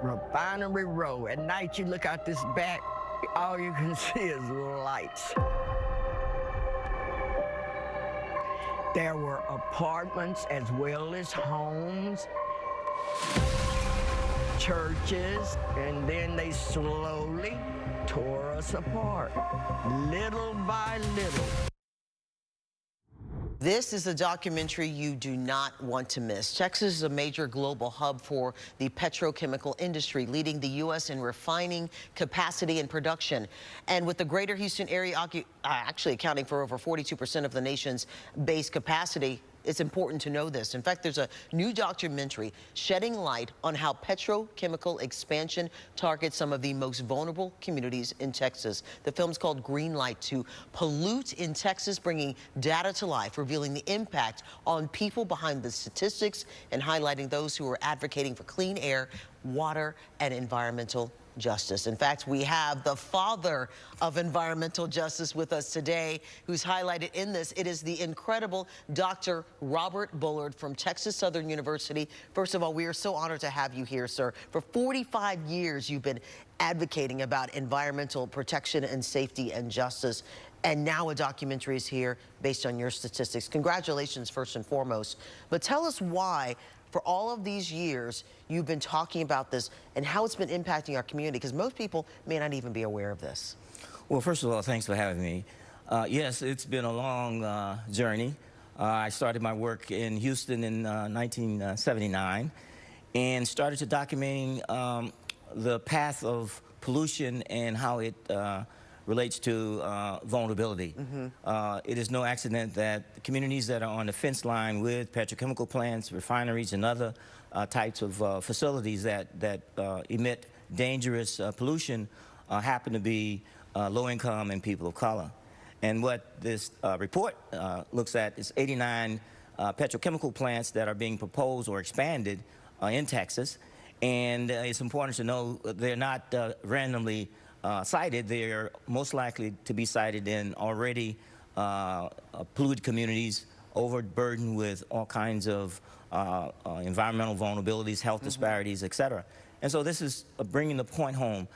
Refinery Row. At night, you look out this back, all you can see is lights. There were apartments as well as homes, churches, and then they slowly tore us apart, little by little. This is a documentary you do not want to miss. Texas is a major global hub for the petrochemical industry, leading the U.S. in refining capacity and production. And with the greater Houston area actually accounting for over 42% of the nation's base capacity, it's important to know this. In fact, there's a new documentary shedding light on how petrochemical expansion targets some of the most vulnerable communities in Texas. The film's called Green Light to Pollute in Texas, bringing data to life, revealing the impact on people behind the statistics and highlighting those who are advocating for clean air, water, and environmental justice. In fact, we have the father of environmental justice with us today, who's highlighted in this. It is the incredible Dr. Robert Bullard from Texas Southern University. First of all, we are so honored to have you here, sir. For 45 years, you've been advocating about environmental protection and safety and justice. And now a documentary is here based on your statistics. Congratulations, first and foremost. But tell us why, for all of these years, you've been talking about this and how it's been impacting our community, because most people may not even be aware of this. Well, first of all, thanks for having me. Yes, it's been a long journey. I started my work in Houston in 1979 and started to documenting the path of pollution and how it relates to vulnerability. It is no accident that communities that are on the fence line with petrochemical plants, refineries, and other types of facilities that emit dangerous pollution happen to be low income and people of color. And what this report looks at is 89 petrochemical plants that are being proposed or expanded in Texas. And it's important to know they're not randomly cited. They're most likely to be cited in already polluted communities, overburdened with all kinds of environmental vulnerabilities, health disparities, et cetera. And so this is bringing the point home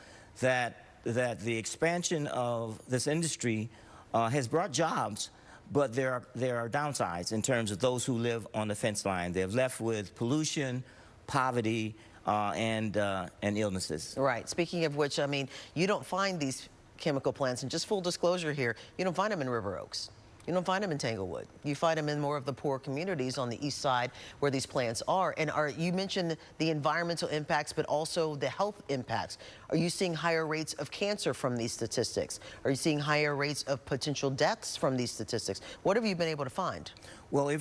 that the expansion of this industry has brought jobs, but there are downsides in terms of those who live on the fence line. They're left with pollution, poverty, and illnesses. Right. Speaking of which, I mean, you don't find these chemical plants, and just full disclosure here, you don't find them in River Oaks. You don't find them in Tanglewood. You find them in more of the poor communities on the east side where these plants are. And you mentioned the environmental impacts, but also the health impacts. Are you seeing higher rates of cancer from these statistics? Are you seeing higher rates of potential deaths from these statistics? What have you been able to find? Well,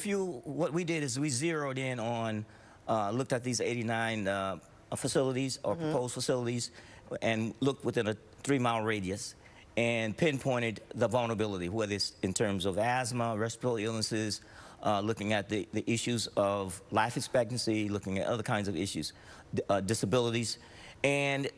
what we did is we zeroed in on looked at these 89 facilities or proposed facilities and looked within a 3-mile radius and pinpointed the vulnerability, whether it's in terms of asthma, respiratory illnesses, looking at the issues of life expectancy, looking at other kinds of issues, disabilities. And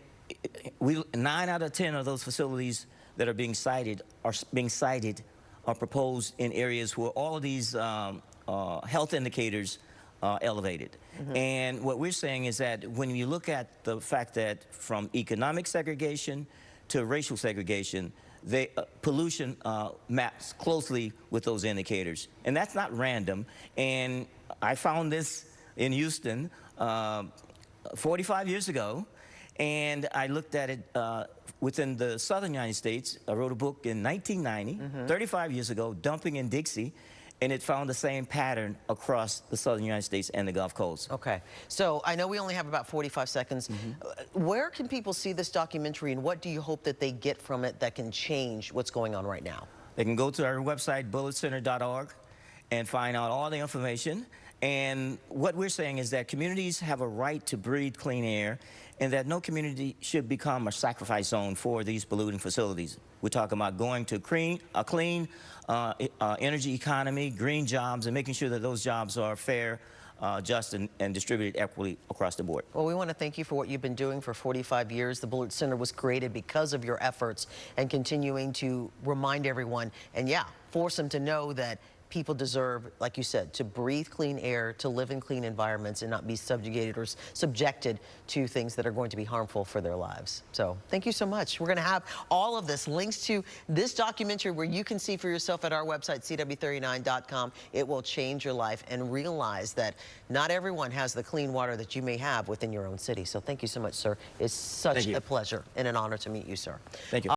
9 out of 10 of those facilities that are being cited are proposed in areas where all of these health indicators elevated. And what we're saying is that when you look at the fact that from economic segregation to racial segregation, pollution maps closely with those indicators. And that's not random. And I found this in Houston 45 years ago, and I looked at it within the southern United States. I wrote a book in 1990, 35 years ago, Dumping in Dixie, and it found the same pattern across the southern United States and the Gulf Coast. Okay, so I know we only have about 45 seconds. Where can people see this documentary, and what do you hope that they get from it that can change what's going on right now? They can go to our website, bullardcenter.org, and find out all the information. And what we're saying is that communities have a right to breathe clean air, and that no community should become a sacrifice zone for these polluting facilities. We're talking about going to a clean energy economy, green jobs, and making sure that those jobs are fair, just, and distributed equally across the board. Well, we want to thank you for what you've been doing for 45 years. The Bullard Center was created because of your efforts and continuing to remind everyone and, yeah, force them to know that people deserve, like you said, to breathe clean air, to live in clean environments and not be subjugated or subjected to things that are going to be harmful for their lives. So thank you so much. We're going to have all of this, links to this documentary where you can see for yourself at our website, CW39.com. It will change your life, and realize that not everyone has the clean water that you may have within your own city. So thank you so much, sir. It's such a pleasure and an honor to meet you, sir. Thank you.